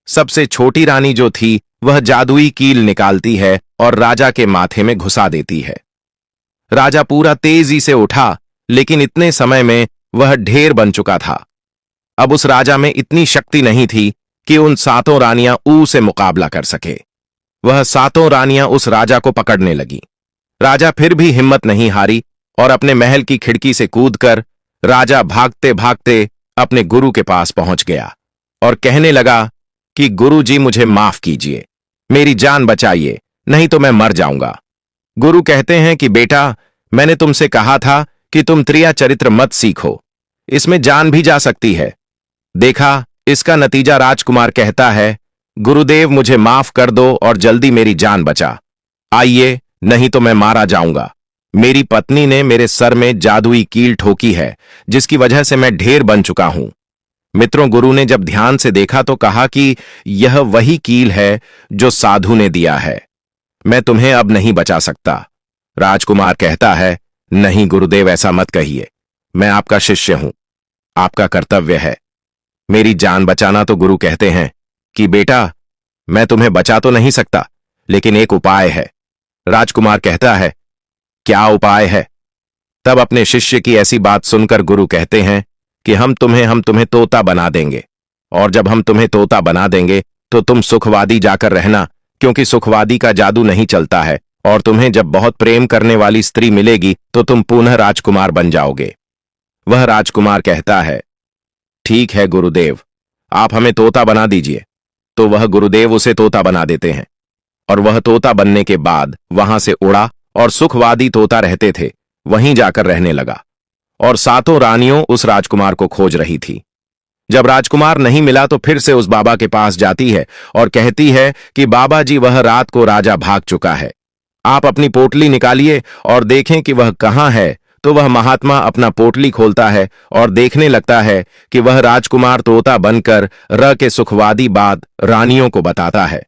सबसे छोटी रानी जो थी वह जादुई कील निकालती है और राजा के माथे में घुसा देती है। राजा पूरा तेजी से उठा, लेकिन इतने समय में वह ढेर बन चुका था। अब उस राजा में इतनी शक्ति नहीं थी कि उन 7 रानियां ऊ से मुकाबला कर सके। वह 7 रानियां उस राजा को पकड़ने लगी। राजा फिर भी हिम्मत नहीं हारी और अपने महल की खिड़की से कूदकर राजा भागते भागते अपने गुरु के पास पहुंच गया और कहने लगा कि गुरु जी, मुझे माफ कीजिए, मेरी जान बचाइए, नहीं तो मैं मर जाऊंगा। गुरु कहते हैं कि बेटा, मैंने तुमसे कहा था कि तुम त्रिया चरित्र मत सीखो, इसमें जान भी जा सकती है। देखा, इसका नतीजा। राजकुमार कहता है, गुरुदेव, मुझे माफ कर दो और जल्दी मेरी जान बचा आइए, नहीं तो मैं मारा जाऊंगा। मेरी पत्नी ने मेरे सर में जादुई कील ठोकी है, जिसकी वजह से मैं ढेर बन चुका हूं। मित्रों, गुरु ने जब ध्यान से देखा तो कहा कि यह वही कील है जो साधु ने दिया है। मैं तुम्हें अब नहीं बचा सकता। राजकुमार कहता है, नहीं गुरुदेव, ऐसा मत कहिए, मैं आपका शिष्य हूं, आपका कर्तव्य है मेरी जान बचाना। तो गुरु कहते हैं कि बेटा, मैं तुम्हें बचा तो नहीं सकता, लेकिन एक उपाय है। राजकुमार कहता है, क्या उपाय है? तब अपने शिष्य की ऐसी बात सुनकर गुरु कहते हैं कि हम तुम्हें तोता बना देंगे, और जब हम तुम्हें तोता बना देंगे तो तुम सुखवादी जाकर रहना, क्योंकि सुखवादी का जादू नहीं चलता है, और तुम्हें जब बहुत प्रेम करने वाली स्त्री मिलेगी तो तुम पुनः राजकुमार बन जाओगे। वह राजकुमार कहता है, ठीक है गुरुदेव, आप हमें तोता बना दीजिए। तो वह गुरुदेव उसे तोता बना देते हैं, और वह तोता बनने के बाद वहां से उड़ा और सुखवादी तोता रहते थे वहीं जाकर रहने लगा। और सातों रानियों उस राजकुमार को खोज रही थी। जब राजकुमार नहीं मिला तो फिर से उस बाबा के पास जाती है और कहती है कि बाबा जी, वह रात को राजा भाग चुका है, आप अपनी पोटली निकालिए और देखें कि वह कहां है। तो वह महात्मा अपना पोटली खोलता है और देखने लगता है कि वह राजकुमार तोता बनकर र के सुखवादी बात रानियों को बताता है।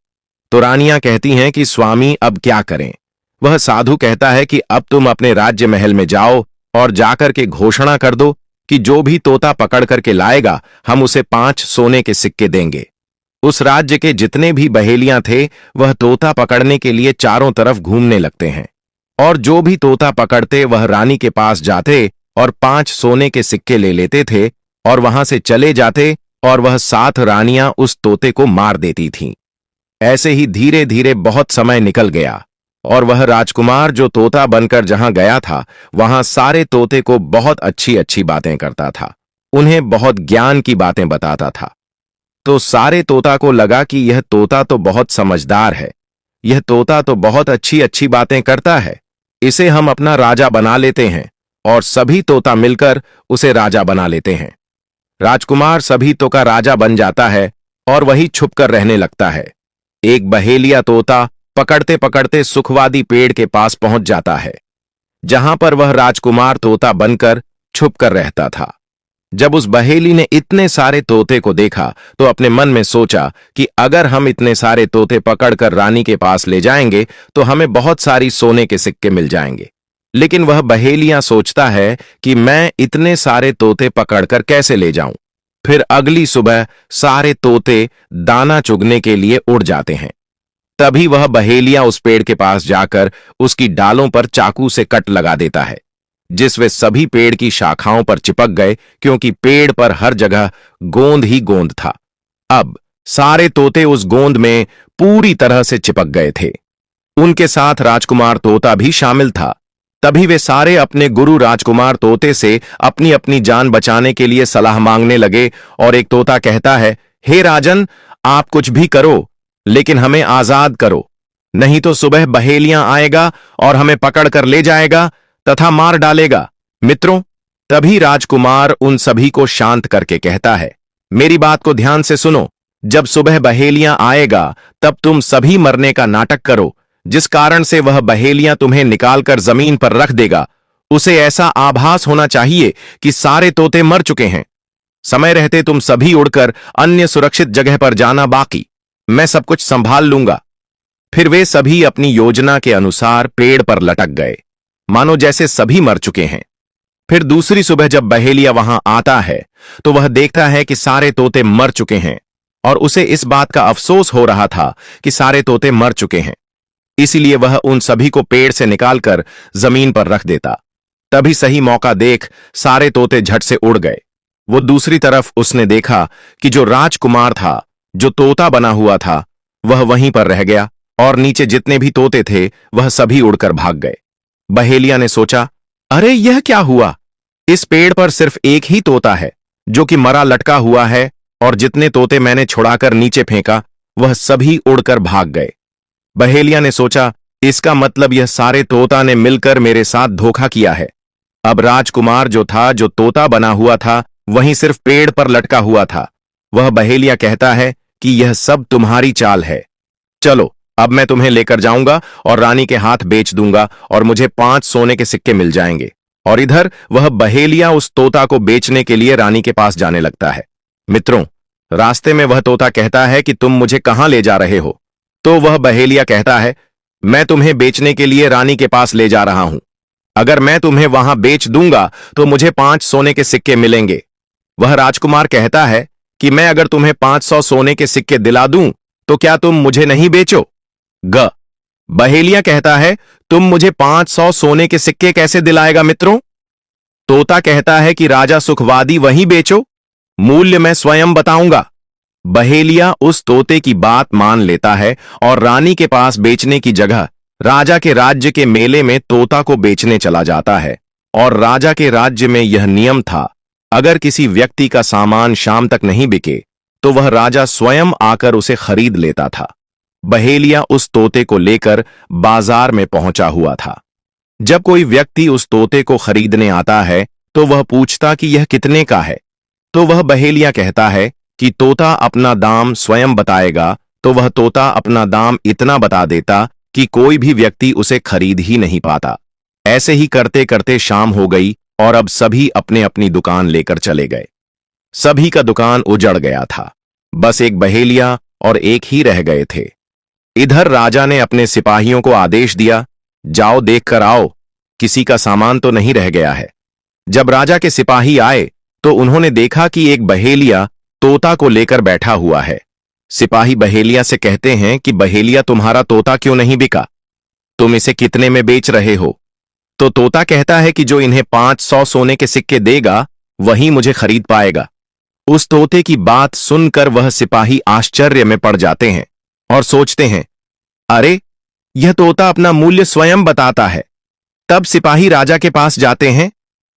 तो रानियां कहती हैं कि स्वामी, अब क्या करें। वह साधु कहता है कि अब तुम अपने राज्य महल में जाओ और जाकर के घोषणा कर दो कि जो भी तोता पकड़ करके लाएगा हम उसे 5 सोने के सिक्के देंगे। उस राज्य के जितने भी बहेलियां थे वह तोता पकड़ने के लिए चारों तरफ घूमने लगते हैं, और जो भी तोता पकड़ते वह रानी के पास जाते और 5 सोने के सिक्के ले लेते थे और वहां से चले जाते, और वह 7 रानियां उस तोते को मार देती थीं। ऐसे ही धीरे धीरे बहुत समय निकल गया, और वह राजकुमार जो तोता बनकर जहां गया था वहां सारे तोते को बहुत अच्छी अच्छी बातें करता था, उन्हें बहुत ज्ञान की बातें बताता था। तो सारे तोता को लगा कि यह तोता तो बहुत समझदार है, यह तोता तो बहुत अच्छी अच्छी बातें करता है, इसे हम अपना राजा बना लेते हैं। और सभी तोता मिलकर उसे राजा बना लेते हैं। राजकुमार सभी तो का राजा बन जाता है और वही छुपकर रहने लगता है। एक बहेलिया तोता पकड़ते पकड़ते सुखवादी पेड़ के पास पहुंच जाता है, जहां पर वह राजकुमार तोता बनकर छुपकर रहता था। जब उस बहेली ने इतने सारे तोते को देखा तो अपने मन में सोचा कि अगर हम इतने सारे तोते पकड़कर रानी के पास ले जाएंगे तो हमें बहुत सारी सोने के सिक्के मिल जाएंगे। लेकिन वह बहेलियां सोचता है कि मैं इतने सारे तोते पकड़कर कैसे ले जाऊं। फिर अगली सुबह सारे तोते दाना चुगने के लिए उड़ जाते हैं। तभी वह बहेलिया उस पेड़ के पास जाकर उसकी डालों पर चाकू से कट लगा देता है, जिस वे सभी पेड़ की शाखाओं पर चिपक गए, क्योंकि पेड़ पर हर जगह गोंद ही गोंद था। अब सारे तोते उस गोंद में पूरी तरह से चिपक गए थे। उनके साथ राजकुमार तोता भी शामिल था। तभी वे सारे अपने गुरु राजकुमार तोते से अपनी अपनी जान बचाने के लिए सलाह मांगने लगे। और एक तोता कहता है, हे राजन, आप कुछ भी करो लेकिन हमें आजाद करो, नहीं तो सुबह बहेलियां आएगा और हमें पकड़कर ले जाएगा तथा मार डालेगा। मित्रों, तभी राजकुमार उन सभी को शांत करके कहता है, मेरी बात को ध्यान से सुनो। जब सुबह बहेलियां आएगा तब तुम सभी मरने का नाटक करो, जिस कारण से वह बहेलियां तुम्हें निकालकर जमीन पर रख देगा। उसे ऐसा आभास होना चाहिए कि सारे तोते मर चुके हैं। समय रहते तुम सभी उड़कर अन्य सुरक्षित जगह पर जाना, बाकी मैं सब कुछ संभाल लूंगा। फिर वे सभी अपनी योजना के अनुसार पेड़ पर लटक गए, मानो जैसे सभी मर चुके हैं। फिर दूसरी सुबह जब बहेलिया वहां आता है तो वह देखता है कि सारे तोते मर चुके हैं, और उसे इस बात का अफसोस हो रहा था कि सारे तोते मर चुके हैं। इसीलिए वह उन सभी को पेड़ से निकालकर जमीन पर रख देता। तभी सही मौका देख सारे तोते झट से उड़ गए। वो दूसरी तरफ उसने देखा कि जो राजकुमार था, जो तोता बना हुआ था, वह वहीं पर रह गया, और नीचे जितने भी तोते थे वह सभी उड़कर भाग गए। बहेलिया ने सोचा, अरे यह क्या हुआ? इस पेड़ पर सिर्फ एक ही तोता है जो कि मरा लटका हुआ है, और जितने तोते मैंने छुड़ाकर नीचे फेंका वह सभी उड़कर भाग गए। बहेलिया ने सोचा, इसका मतलब यह सारे तोता ने मिलकर मेरे साथ धोखा किया है। अब राजकुमार जो था, जो तोता बना हुआ था, वहीं सिर्फ पेड़ पर लटका हुआ था। वह बहेलिया कहता है कि यह सब तुम्हारी चाल है। चलो, अब मैं तुम्हें लेकर जाऊंगा और रानी के हाथ बेच दूंगा और मुझे 5 सोने के सिक्के मिल जाएंगे। और इधर वह बहेलिया उस तोता को बेचने के लिए रानी के पास जाने लगता है। मित्रों, रास्ते में वह तोता कहता है कि तुम मुझे कहां ले जा रहे हो? तो वह बहेलिया कहता है, मैं तुम्हें बेचने के लिए रानी के पास ले जा रहा हूं। अगर मैं तुम्हें वहां बेच दूंगा तो मुझे 5 सोने के सिक्के मिलेंगे। वह राजकुमार कहता है कि मैं अगर तुम्हें 500 सोने के सिक्के दिला दूं तो क्या तुम मुझे नहीं बेचो? ग बहेलिया कहता है, तुम मुझे 500 सोने के सिक्के कैसे दिलाएगा मित्रों? तोता कहता है कि राजा सुखवादी वहीं बेचो, मूल्य मैं स्वयं बताऊंगा। बहेलिया उस तोते की बात मान लेता है और रानी के पास बेचने की जगह राजा के राज्य के मेले में तोता को बेचने चला जाता है। और राजा के राज्य में यह नियम था, अगर किसी व्यक्ति का सामान शाम तक नहीं बिके तो वह राजा स्वयं आकर उसे खरीद लेता था। बहेलिया उस तोते को लेकर बाजार में पहुंचा हुआ था। जब कोई व्यक्ति उस तोते को खरीदने आता है तो वह पूछता कि यह कितने का है, तो वह बहेलिया कहता है कि तोता अपना दाम स्वयं बताएगा। तो वह तोता अपना दाम इतना बता देता कि कोई भी व्यक्ति उसे खरीद ही नहीं पाता। ऐसे ही करते करते शाम हो गई और अब सभी अपने अपनी दुकान लेकर चले गए। सभी का दुकान उजड़ गया था, बस एक बहेलिया और एक ही रह गए थे। इधर राजा ने अपने सिपाहियों को आदेश दिया, जाओ देख कर आओ, किसी का सामान तो नहीं रह गया है। जब राजा के सिपाही आए तो उन्होंने देखा कि एक बहेलिया तोता को लेकर बैठा हुआ है। सिपाही बहेलिया से कहते हैं कि बहेलिया, तुम्हारा तोता क्यों नहीं बिका? तुम इसे कितने में बेच रहे हो? तो तोता कहता है कि जो इन्हें 500 सोने के सिक्के देगा वही मुझे खरीद पाएगा। उस तोते की बात सुनकर वह सिपाही आश्चर्य में पड़ जाते हैं और सोचते हैं, अरे यह तोता अपना मूल्य स्वयं बताता है। तब सिपाही राजा के पास जाते हैं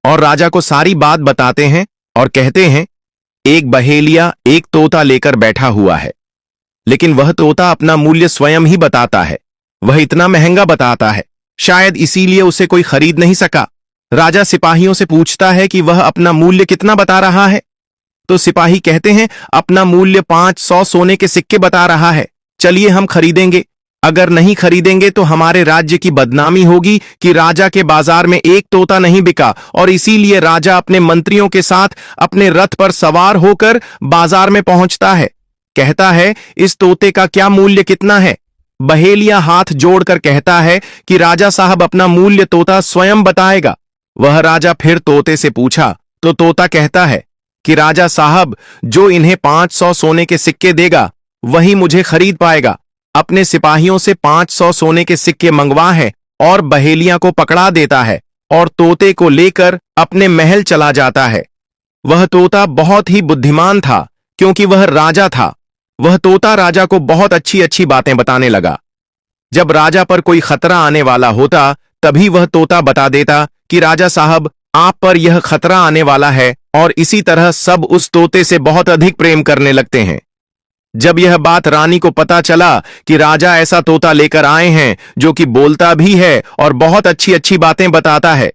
और राजा को सारी बात बताते हैं और कहते हैं, एक बहेलिया एक तोता लेकर बैठा हुआ है, लेकिन वह तोता अपना मूल्य स्वयं ही बताता है। वह इतना महंगा बताता है, शायद इसीलिए उसे कोई खरीद नहीं सका। राजा सिपाहियों से पूछता है कि वह अपना मूल्य कितना बता रहा है, तो सिपाही कहते हैं, अपना मूल्य 500 सोने के सिक्के बता रहा है, चलिए हम खरीदेंगे। अगर नहीं खरीदेंगे तो हमारे राज्य की बदनामी होगी कि राजा के बाजार में एक तोता नहीं बिका। और इसीलिए राजा अपने मंत्रियों के साथ अपने रथ पर सवार होकर बाजार में पहुंचता है। कहता है, इस तोते का क्या मूल्य कितना है? बहेलिया हाथ जोड़कर कहता है कि राजा साहब, अपना मूल्य तोता स्वयं बताएगा। वह राजा फिर तोते से पूछा तो तोता कहता है कि राजा साहब, जो इन्हें 500 सोने के सिक्के देगा वही मुझे खरीद पाएगा। अपने सिपाहियों से 500 सोने के सिक्के मंगवा है और बहेलिया को पकड़ा देता है और तोते को लेकर अपने महल चला जाता है। वह तोता बहुत ही बुद्धिमान था क्योंकि वह राजा था। वह तोता राजा को बहुत अच्छी अच्छी बातें बताने लगा। जब राजा पर कोई खतरा आने वाला होता तभी वह तोता बता देता कि राजा साहब, आप पर यह खतरा आने वाला है, और इसी तरह सब उस तोते से बहुत अधिक प्रेम करने लगते हैं। जब यह बात रानी को पता चला कि राजा ऐसा तोता लेकर आए हैं जो कि बोलता भी है और बहुत अच्छी अच्छी बातें बताता है,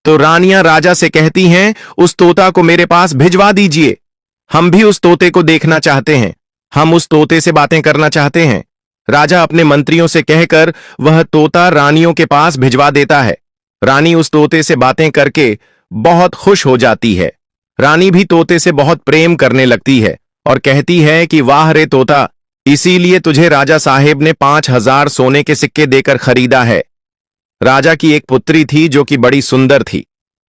तो रानियां राजा से कहती हैं, उस तोता को मेरे पास भिजवा दीजिए, हम भी उस तोते को देखना चाहते हैं, हम उस तोते से बातें करना चाहते हैं। राजा अपने मंत्रियों से कहकर वह तोता रानियों के पास भिजवा देता है। रानी उस तोते से बातें करके बहुत खुश हो जाती है। रानी भी तोते से बहुत प्रेम करने लगती है और कहती है कि वाह रे तोता, इसीलिए तुझे राजा साहेब ने 5000 सोने के सिक्के देकर खरीदा है। राजा की एक पुत्री थी जो कि बड़ी सुंदर थी।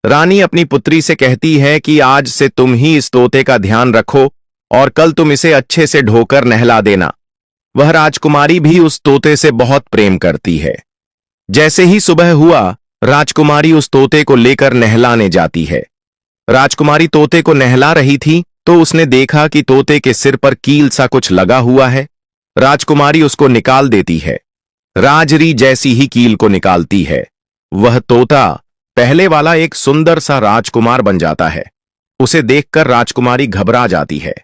रानी अपनी पुत्री से कहती है कि आज से तुम ही इस तोते का ध्यान रखो और कल तुम इसे अच्छे से ढोकर नहला देना। वह राजकुमारी भी उस तोते से बहुत प्रेम करती है। जैसे ही सुबह हुआ, राजकुमारी उस तोते को लेकर नहलाने जाती है। राजकुमारी तोते को नहला रही थी तो उसने देखा कि तोते के सिर पर कील सा कुछ लगा हुआ है। राजकुमारी उसको निकाल देती है। राजरी जैसी ही कील को निकालती है, वह तोता पहले वाला एक सुंदर सा राजकुमार बन जाता है। उसे देखकर राजकुमारी घबरा जाती है।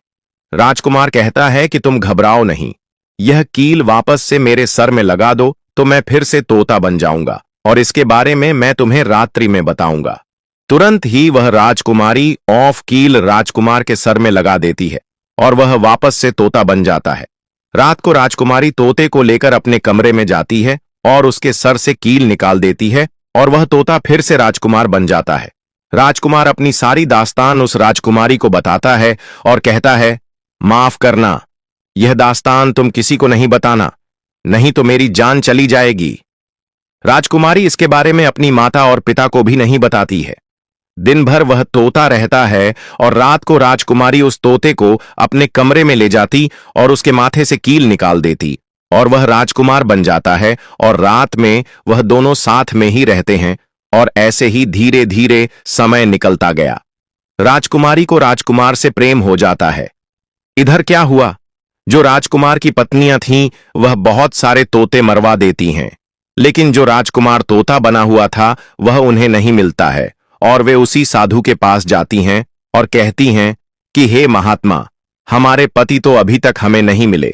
राजकुमार कहता है कि तुम घबराओ नहीं, यह कील वापस से मेरे सर में लगा दो तो मैं फिर से तोता बन जाऊंगा और इसके बारे में मैं तुम्हें रात्रि में बताऊंगा। तुरंत ही वह राजकुमारी ऑफ कील राजकुमार के सर में लगा देती है और वह वापस से तोता बन जाता है। रात को राजकुमारी तोते को लेकर अपने कमरे में जाती है और उसके सर से कील निकाल देती है और वह तोता फिर से राजकुमार बन जाता है। राजकुमार अपनी सारी दास्तान उस राजकुमारी को बताता है और कहता है, माफ करना, यह दास्तान तुम किसी को नहीं बताना, नहीं तो मेरी जान चली जाएगी। राजकुमारी इसके बारे में अपनी माता और पिता को भी नहीं बताती है। दिन भर वह तोता रहता है और रात को राजकुमारी उस तोते को अपने कमरे में ले जाती और उसके माथे से कील निकाल देती और वह राजकुमार बन जाता है और रात में वह दोनों साथ में ही रहते हैं और ऐसे ही धीरे धीरे समय निकलता गया। राजकुमारी को राजकुमार से प्रेम हो जाता है। इधर क्या हुआ, जो राजकुमार की पत्नियां थीं वह बहुत सारे तोते मरवा देती हैं, लेकिन जो राजकुमार तोता बना हुआ था वह उन्हें नहीं मिलता है और वे उसी साधु के पास जाती हैं और कहती हैं कि हे महात्मा, हमारे पति तो अभी तक हमें नहीं मिले,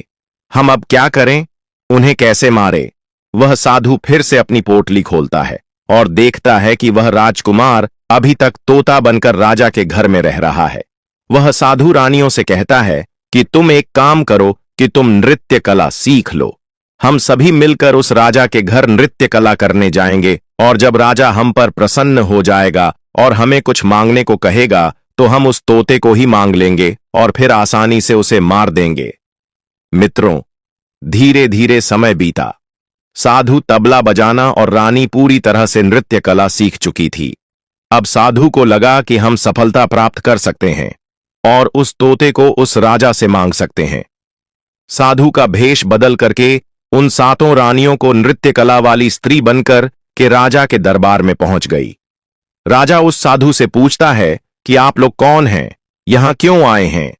हम अब क्या करें, उन्हें कैसे मारे। वह साधु फिर से अपनी पोटली खोलता है और देखता है कि वह राजकुमार अभी तक तोता बनकर राजा के घर में रह रहा है। वह साधु रानियों से कहता है कि तुम एक काम करो कि तुम नृत्य कला सीख लो। हम सभी मिलकर उस राजा के घर नृत्य कला करने जाएंगे और जब राजा हम पर प्रसन्न हो जाएगा और हमें कुछ मांगने को कहेगा तो हम उस तोते को ही मांग लेंगे और फिर आसानी से उसे मार देंगे। मित्रों, धीरे धीरे समय बीता। साधु तबला बजाना और रानी पूरी तरह से नृत्य कला सीख चुकी थी। अब साधु को लगा कि हम सफलता प्राप्त कर सकते हैं और उस तोते को उस राजा से मांग सकते हैं। साधु का भेष बदल करके उन 7 रानियों को नृत्य कला वाली स्त्री बनकर के राजा के दरबार में पहुंच गई। राजा उस साधु से पूछता है कि आप लोग कौन हैं, यहां क्यों आए हैं।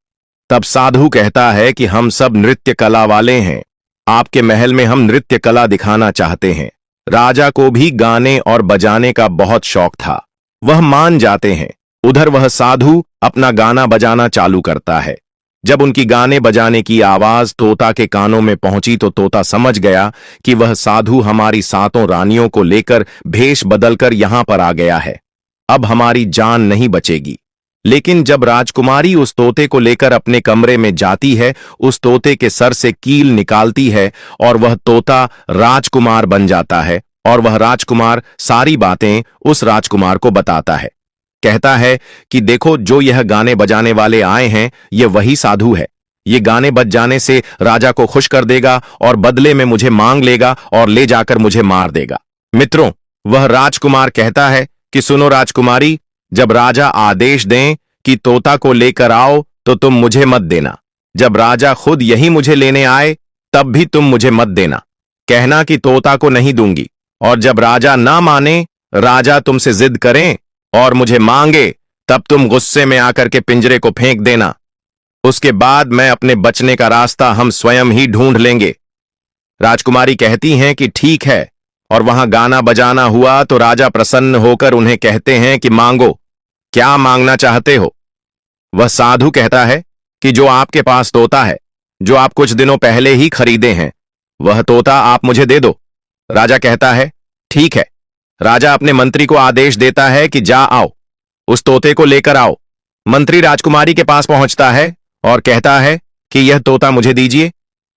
तब साधु कहता है कि हम सब नृत्य कला वाले हैं, आपके महल में हम नृत्य कला दिखाना चाहते हैं। राजा को भी गाने और बजाने का बहुत शौक था, वह मान जाते हैं। उधर वह साधु अपना गाना बजाना चालू करता है। जब उनकी गाने बजाने की आवाज तोता के कानों में पहुंची तो तोता समझ गया कि वह साधु हमारी 7 रानियों को लेकर भेष बदलकर यहां पर आ गया है, अब हमारी जान नहीं बचेगी। लेकिन जब राजकुमारी उस तोते को लेकर अपने कमरे में जाती है, उस तोते के सर से कील निकालती है और वह तोता राजकुमार बन जाता है और वह राजकुमार सारी बातें उस राजकुमार को बताता है। कहता है कि देखो, जो यह गाने बजाने वाले आए हैं ये वही साधु है। ये गाने बज जाने से राजा को खुश कर देगा और बदले में मुझे मांग लेगा और ले जाकर मुझे मार देगा। मित्रों, वह राजकुमार कहता है कि सुनो राजकुमारी, जब राजा आदेश दें कि तोता को लेकर आओ तो तुम मुझे मत देना। जब राजा खुद यही मुझे लेने आए तब भी तुम मुझे मत देना। कहना कि तोता को नहीं दूंगी, और जब राजा ना माने, राजा तुमसे जिद करें और मुझे मांगे, तब तुम गुस्से में आकर के पिंजरे को फेंक देना। उसके बाद मैं अपने बचने का रास्ता हम स्वयं ही ढूंढ लेंगे। राजकुमारी कहती हैं कि ठीक है, और वहां गाना बजाना हुआ तो राजा प्रसन्न होकर उन्हें कहते हैं कि मांगो, क्या मांगना चाहते हो। वह साधु कहता है कि जो आपके पास तोता है, जो आप कुछ दिनों पहले ही खरीदे हैं, वह तोता आप मुझे दे दो। राजा कहता है ठीक है। राजा अपने मंत्री को आदेश देता है कि जा आओ, उस तोते को लेकर आओ। मंत्री राजकुमारी के पास पहुंचता है और कहता है कि यह तोता मुझे दीजिए।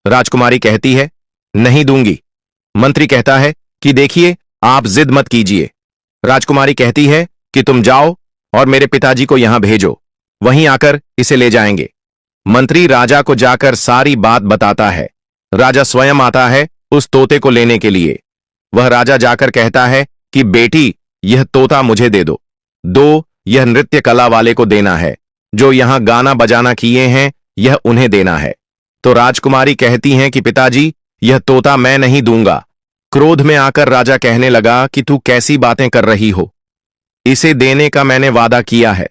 राजकुमारी कहती है नहीं दूंगी। मंत्री कहता है कि देखिए, आप जिद मत कीजिए। राजकुमारी कहती है कि तुम जाओ और मेरे पिताजी को यहां भेजो, वहीं आकर इसे ले जाएंगे। मंत्री राजा को जाकर सारी बात बताता है। राजा स्वयं आता है उस तोते को लेने के लिए। वह राजा जाकर कहता है कि बेटी, यह तोता मुझे दे दो, यह नृत्य कला वाले को देना है, जो यहां गाना बजाना किए हैं यह उन्हें देना है। तो राजकुमारी कहती हैं कि पिताजी, यह तोता मैं नहीं दूंगा। क्रोध में आकर राजा कहने लगा कि तू कैसी बातें कर रही हो, इसे देने का मैंने वादा किया है।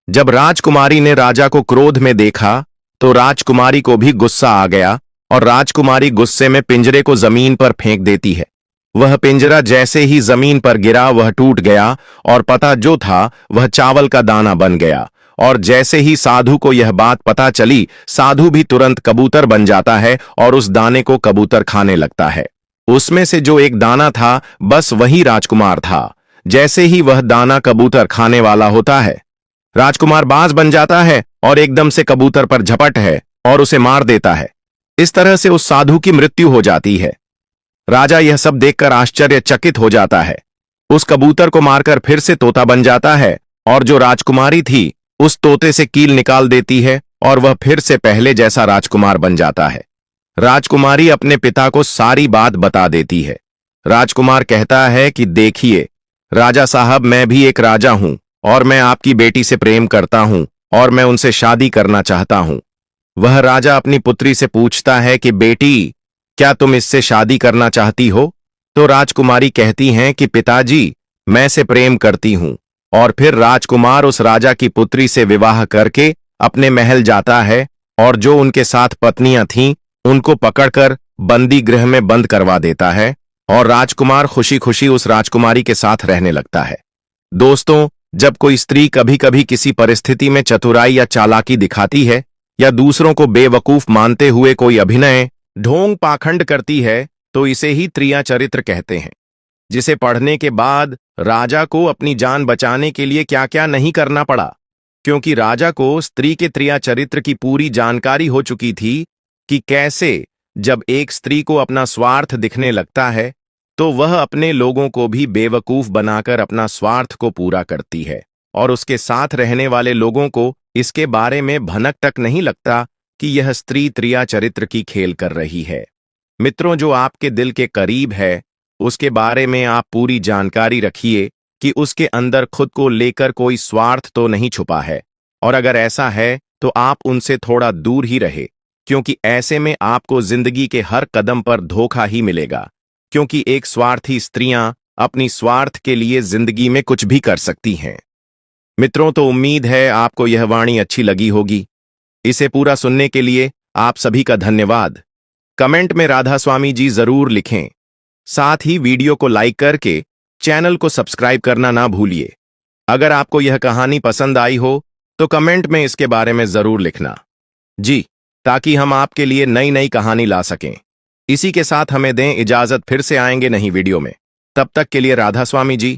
जब राजकुमारी ने राजा को क्रोध में देखा तो राजकुमारी को भी गुस्सा आ गया और राजकुमारी गुस्से में पिंजरे को जमीन पर फेंक देती है। वह पिंजरा जैसे ही जमीन पर गिरा वह टूट गया और पता जो था वह चावल का दाना बन गया। और जैसे ही साधु को यह बात पता चली, साधु भी तुरंत कबूतर बन जाता है और उस दाने को कबूतर खाने लगता है। उसमें से जो एक दाना था बस वही राजकुमार था। जैसे ही वह दाना कबूतर खाने वाला होता है, राजकुमार बाज बन जाता है और एकदम से कबूतर पर झपट है और उसे मार देता है। इस तरह से उस साधु की मृत्यु हो जाती है। राजा यह सब देखकर आश्चर्यचकित हो जाता है। उस कबूतर को मारकर फिर से तोता बन जाता है और जो राजकुमारी थी उस तोते से कील निकाल देती है और वह फिर से पहले जैसा राजकुमार बन जाता है। राजकुमारी अपने पिता को सारी बात बता देती है। राजकुमार कहता है कि देखिए राजा साहब, मैं भी एक राजा हूं और मैं आपकी बेटी से प्रेम करता हूं और मैं उनसे शादी करना चाहता हूं। वह राजा अपनी पुत्री से पूछता है कि बेटी, क्या तुम इससे शादी करना चाहती हो। तो राजकुमारी कहती हैं कि पिताजी, मैं से प्रेम करती हूं। और फिर राजकुमार उस राजा की पुत्री से विवाह करके अपने महल जाता है और जो उनके साथ पत्नियां थीं उनको पकड़कर बंदी गृह में बंद करवा देता है और राजकुमार खुशी खुशी उस राजकुमारी के साथ रहने लगता है। दोस्तों, जब कोई स्त्री कभी कभी किसी परिस्थिति में चतुराई या चालाकी दिखाती है या दूसरों को बेवकूफ मानते हुए कोई अभिनय ढोंग पाखंड करती है तो इसे ही त्रिया चरित्र कहते हैं, जिसे पढ़ने के बाद राजा को अपनी जान बचाने के लिए क्या क्या नहीं करना पड़ा, क्योंकि राजा को स्त्री के त्रिया चरित्र की पूरी जानकारी हो चुकी थी कि कैसे जब एक स्त्री को अपना स्वार्थ दिखने लगता है तो वह अपने लोगों को भी बेवकूफ बनाकर अपना स्वार्थ को पूरा करती है और उसके साथ रहने वाले लोगों को इसके बारे में भनक तक नहीं लगता कि यह स्त्री त्रिया चरित्र की खेल कर रही है। मित्रों, जो आपके दिल के करीब है उसके बारे में आप पूरी जानकारी रखिए कि उसके अंदर खुद को लेकर कोई स्वार्थ तो नहीं छुपा है, और अगर ऐसा है तो आप उनसे थोड़ा दूर ही रहे, क्योंकि ऐसे में आपको जिंदगी के हर कदम पर धोखा ही मिलेगा, क्योंकि एक स्वार्थी स्त्रियां अपनी स्वार्थ के लिए जिंदगी में कुछ भी कर सकती हैं। मित्रों, तो उम्मीद है आपको यह वाणी अच्छी लगी होगी। इसे पूरा सुनने के लिए आप सभी का धन्यवाद। कमेंट में राधा स्वामी जी जरूर लिखें। साथ ही वीडियो को लाइक करके चैनल को सब्सक्राइब करना ना भूलिए। अगर आपको यह कहानी पसंद आई हो तो कमेंट में इसके बारे में जरूर लिखना जी, ताकि हम आपके लिए नई नई कहानी ला सकें। इसी के साथ हमें दें इजाजत, फिर से आएंगे नई वीडियो में। तब तक के लिए राधा स्वामी जी